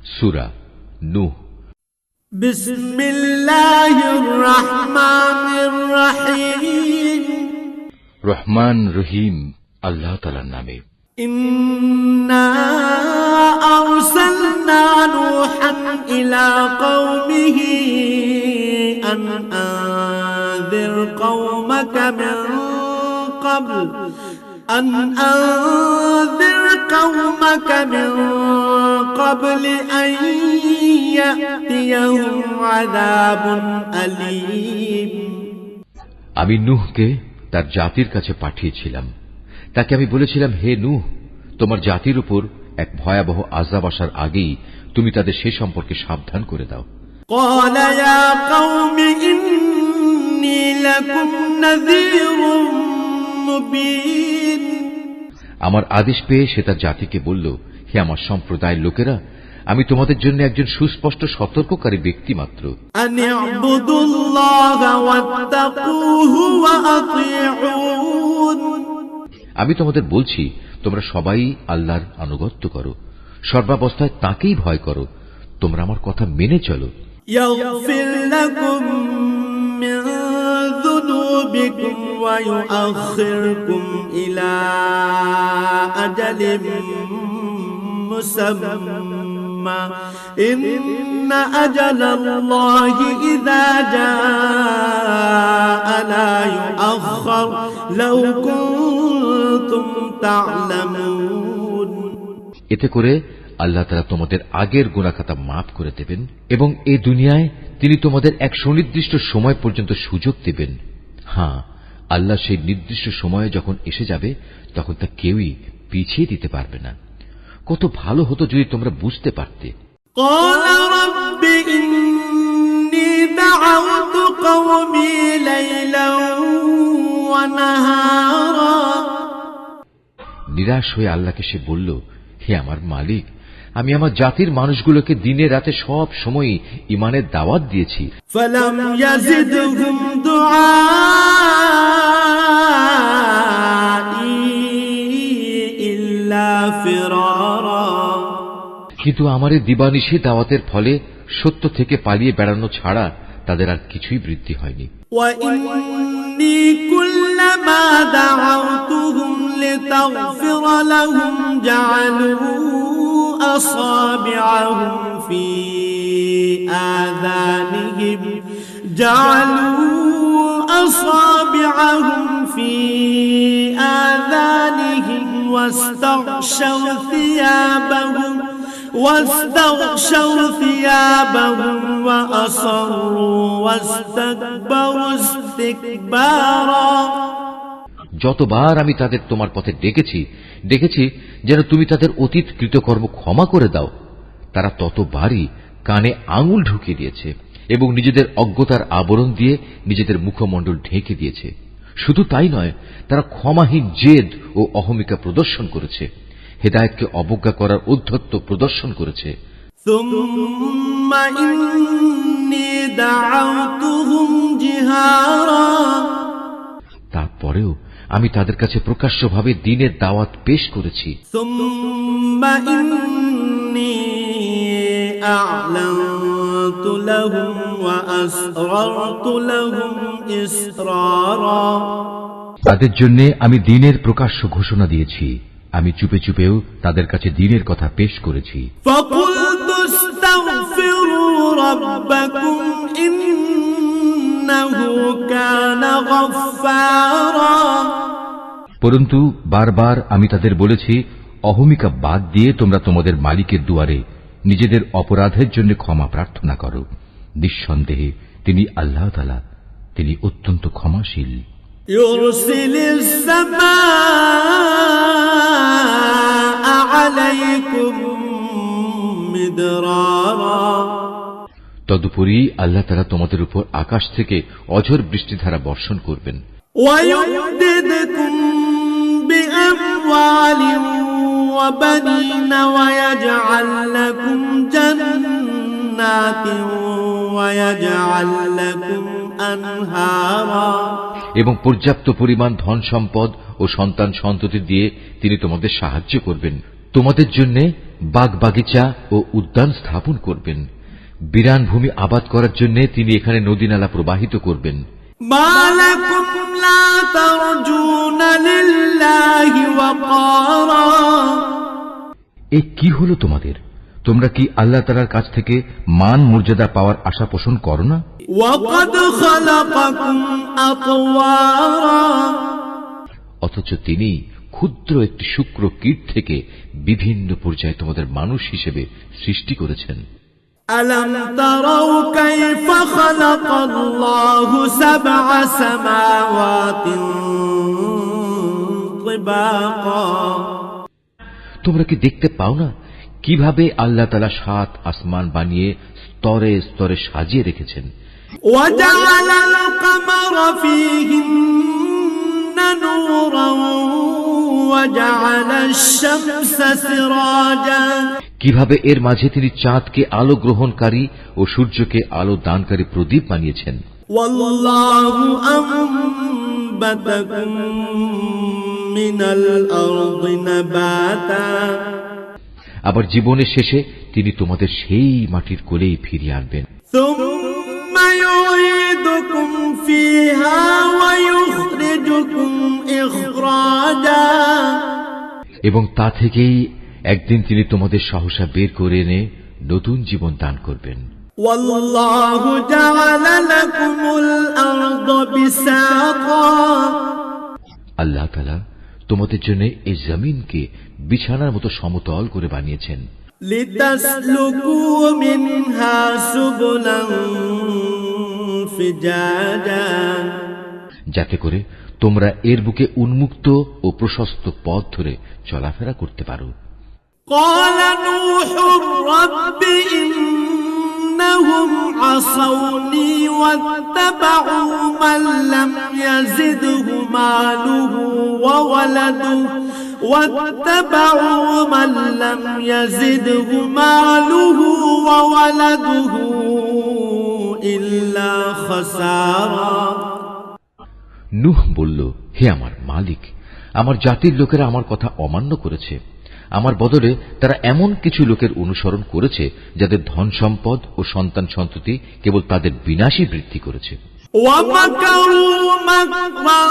সূরা নূহ। বিসমিল্লাহির রহমানির রহিম। রহমান রহিম আল্লাহ তাআলার নামে। ইন্না আরসালনা নূহান ইলা কওমিহি আন আনযির কওমাকা মিন ক্বাবল أن أنذر قومك من قبل أن يأتيهم عذاب أليم। আমি নূহকে তার জাতির কাছে পাঠিয়েছিলাম। তাকে আমি বলেছিলাম, হে নূহ, তোমার জাতির উপর এক ভয়াবহ আযাব আসার আগেই তুমি তাদের সে সম্পর্কে সাবধান করে দাও। قال يا قوم إني لكم نذير মুবিন। আমার আদেশ পেয়ে সে তার জাতিকে বলল, হে আমার সম্প্রদায়ের লোকেরা, আমি তোমাদের জন্য একজন সুস্পষ্ট সতর্ককারী ব্যক্তি মাত্র। আমি তোমাদের বলছি, তোমরা সবাই আল্লাহর আনুগত্য করো, সর্বাবস্থায় তাকেই ভয় করো, তোমরা আমার কথা মেনে চলো। يغفر لكم من ذنوبكم ويؤخركم إلى أجل مسمى إن أجل الله إذا جاء لا يؤخر لو كنتم تعلمون। এতে করে আল্লাহ তাআলা তোমাদের আগের গুনাহখাতা মাফ করে দেবেন এবং এই দুনিয়ায় তিনি তোমাদের এক সুনির্দিষ্ট সময় পর্যন্ত সুযোগ দেবেন। হ্যাঁ, আল্লাহ সেই নির্দিষ্ট সময়ে যখন এসে যাবে তখন তা কেউই পিছিয়ে দিতে পারবে না। কত ভালো হতো যদি তোমরা বুঝতে পারতে। قال رب إني دعوت قومي ليلا ونهارا। নিরাশ হয়ে আল্লাহকে সে বলল, হে আমার মালিক, আমি আমার জাতির মানুষগুলোকে দিনে রাতে সব সময় ঈমানের দাওয়াত দিয়েছি। فلم يزدهم دعائي إلا فرارا। কিন্তু আমার এই দিবানিশি দাওয়াতের ফলে সত্য থেকে পালিয়ে বেড়ানো ছাড়া তাদের আর কিছুই বৃদ্ধি হয়নি। وإني كلما دعوتهم لتغفر لهم جعلوا أصابعهم في آذانهم واستغشوا ثيابهم وأصروا واستكبروا استكبارا। যতবার আমি তাদের তোমার পথে ডেকেছি যেন তুমি তাদের অতীত কৃতকর্ম ক্ষমা করে দাও, তারা ততবারই কানে আঙুল ঢুকিয়ে দিয়েছে এবং নিজেদের অজ্ঞতার আবরণ দিয়ে নিজেদের মুখমণ্ডল ঢেকে দিয়েছে। শুধু তাই নয়, তারা ক্ষমাহীন জেদ ও অহমিকা প্রদর্শন করেছে, হেদায়েতকে অবজ্ঞা করার ঔদ্ধত্য প্রদর্শন করেছে। তারপরেও আমি তাদের কাছে প্রকাশ্যভাবে দ্বীনের দাওয়াত পেশ করেছি। তাদের জন্য আমি দ্বীনের প্রকাশ্য ঘোষণা দিয়েছি, আমি চুপে চুপেও তাদের কাছে দ্বীনের কথা পেশ করেছি। পরন্তু বারবার আমি তাদের বলেছি, অহমিকা বাদ দিয়ে তোমরা তোমাদের মালিকের দুয়ারে নিজেদের অপরাধের জন্য ক্ষমা প্রার্থনা করো। নিঃসন্দেহে তিনি আল্লাহ তাআলা, তিনি অত্যন্ত ক্ষমাশীল। ইউরসিলিস সামাআ আলাইকুম মিদরারা। তদুপরি আল্লাহ তাআলা তোমাদের উপর আকাশ থেকে অঝোর বৃষ্টিধারা বর্ষণ করবেন। ওয়ায়ুমদিদকুম বিআমওয়ালিন ওয়া বানিনা ওয়ায়াজআল লাকুম জান্নাতিন ওয়ায়াজআল লাকুম আনহারা। এবং পর্যাপ্ত পরিমাণ ধন সম্পদ ও সন্তান সন্ততি দিয়ে তিনি তোমাদের সাহায্য করবেন তোমাদের জন্য বাগবাগিচা ও উদ্যান স্থাপন করবেন। বিরান ভূমি আবাদ করার জন্য তিনি এখানে নদীনালা প্রবাহিত করবেন। ما لكم لا ترجون لله وقارا এ কি হলো তোমাদের? তোমরা কি আল্লাহ তাআলার কাছ থেকে মান মর্যাদা পাওয়ার আশা পোষণ করো না? وقد خلقكم أطوارا অথচ তিনি ক্ষুদ্র একটি শুক্র কীট থেকে বিভিন্ন পর্যায়ে তোমাদের মানুষ হিসেবে সৃষ্টি করেছেন। ألم تروا كيف خلق الله سبع سماوات طباقا তোমরা কি দেখতে পাও না কিভাবে আল্লাহ তাআলা 7 আসমান বানিয়ে স্তরে স্তরে সাজিয়ে রেখেছেন? وجعل القمر فيهن نورا وجعل الشمس سراجا কিভাবে এর মাঝে তিনি চাঁদকে আলো গ্রহণকারী ও সূর্যকে আলো দানকারী প্রদীপ বানিয়েছেন। والله أنبتكم من الأرض نباتا আবার জীবনের শেষে তিনি তোমাদের সেই মাটির কোলেই ফিরিয়ে আনবেন। ثم يعيدكم فيها ويخرجكم إخراجا এবং তা থেকেই একদিন তিনি তোমাদের সহসা বের করে এনে নতুন জীবন দান করবেন। والله جعل لكم الأرض بساطا আল্লাহ তাআলা তোমাদের জন্য এই জমিনকে বিছানার মতো সমতল করে বানিয়েছেন। لتسلكوا منها سبلا فجاجا যাতে করে তোমরা এর বুকে উন্মুক্ত ও প্রশস্ত পথ ধরে চলাফেরা করতে পারো। قال نوح رب إنهم عصوني واتبعوا من لم يزده ماله وولده إلا خسارا নূহ বলল, হে আমার মালিক, আমার জাতির লোকেরা আমার কথা অমান্য করেছে। আমার বদলে তারা এমন কিছু লোকের অনুসরণ করেছে যাদের ধন সম্পদ ও সন্তান সন্ততি কেবল তাদের বিনাশই বৃদ্ধি করেছে। ومكروا مكرا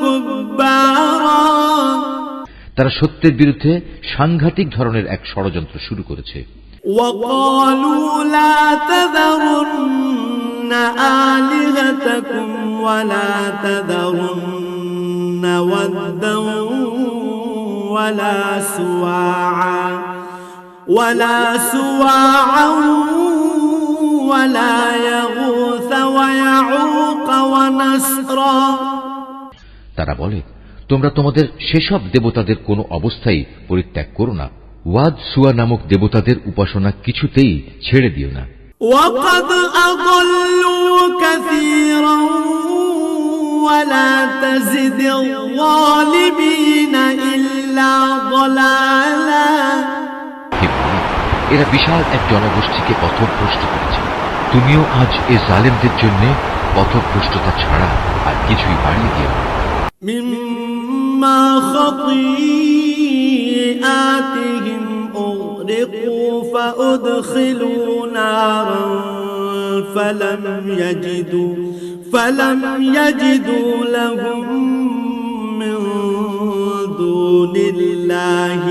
كبارا তারা সত্যের বিরুদ্ধে সাংঘাতিক ধরনের এক ষড়যন্ত্র শুরু করেছে। وقالوا لا تذرن آلهتكم ولا تذرن ودا ولا سواعا ولا يغوث ويعوق ونسرا তারা বলে, তোমরা তোমাদের সেসব দেবতাদের কোনো অবস্থায় পরিত্যাগ করো না। ওয়াদ সুয়া নামক দেবতাদের উপাসনা কিছুতেই ছেড়ে দিও না। وقد أضلوا كثيرا ولا تزد الظالمين إلا ضلالا এরা বিশাল এক জনগোষ্ঠীকে পথভ্রষ্ট করেছে। তুমিও আজ এ জালেমদের জন্য পথভ্রষ্টতা ছাড়া আর কিছুই বাড়িয়ে দিও না। مما خطيئاتهم أغرقوا فأدخلوا نارا فلم يجدوا لهم من دون الله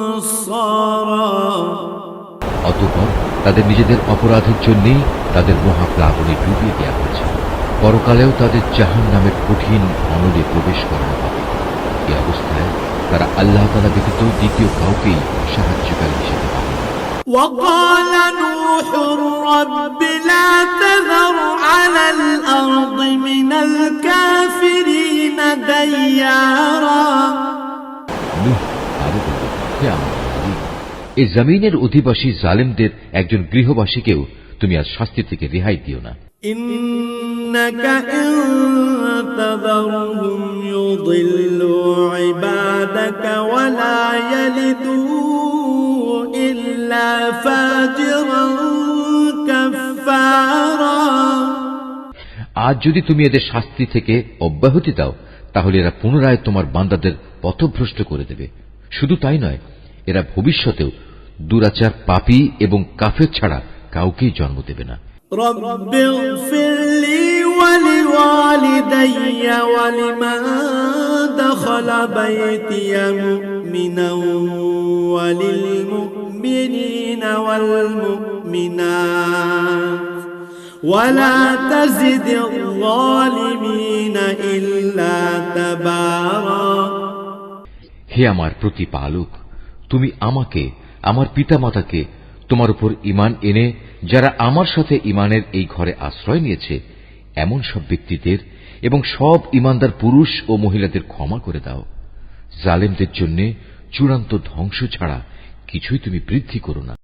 أنصارا অতঃপর তাদের নিজেদের অপরাধের জন্যই তাদের মহাপ্লাবনে ডুবিয়ে দেওয়া হয়েছে। পরকালেও তাদের জাহান্নামের কঠিন অনলে প্রবেশ করানো হবে। এই অবস্থায় তারা আল্লাহ তাআলা ব্যতীত দ্বিতীয় কাউকেই সাহায্যকারী হিসেবে পাবে। وقال نوح رب لا تذر على الأرض من الكافرين ديارا নূহ আরো বলল, হে আমার মালিক, এই জমিনের অধিবাসী জালেমদের একজন গৃহবাসীকেও তুমি আজ শাস্তি থেকে রেহাই দিও না। إنك إن تذرهم يضلوا عبادك ولا يلدوا إلا فاجرا كفارا আজ যদি তুমি এদের শাস্তি থেকে অব্যাহতি দাও, তাহলে এরা পুনরায় তোমার বান্দাদের পথভ্রষ্ট করে দেবে। শুধু তাই নয়, এরা ভবিষ্যতেও দুরাচার, পাপী এবং কাফের ছাড়া কাউকেই জন্ম দেবে না। رب اغفر لي ولوالدي ولمن دخل بيتي مؤمنا وللمؤمنين والمؤمنات ولا تزد الظالمين إلا تبارا। হে আমার প্রতিপালক, তুমি আমাকে, আমার পিতামাতাকে তোমার উপর ঈমান এনে যারা আমার সাথে ঈমানের এই ঘরে আশ্রয় নিয়েছে এমন সব ব্যক্তিদের এবং সব ঈমানদার পুরুষ ও মহিলাদের ক্ষমা করে দাও। জালেমদের জন্য চূড়ান্ত ধ্বংস ছাড়া কিছুই তুমি বৃদ্ধি করো না।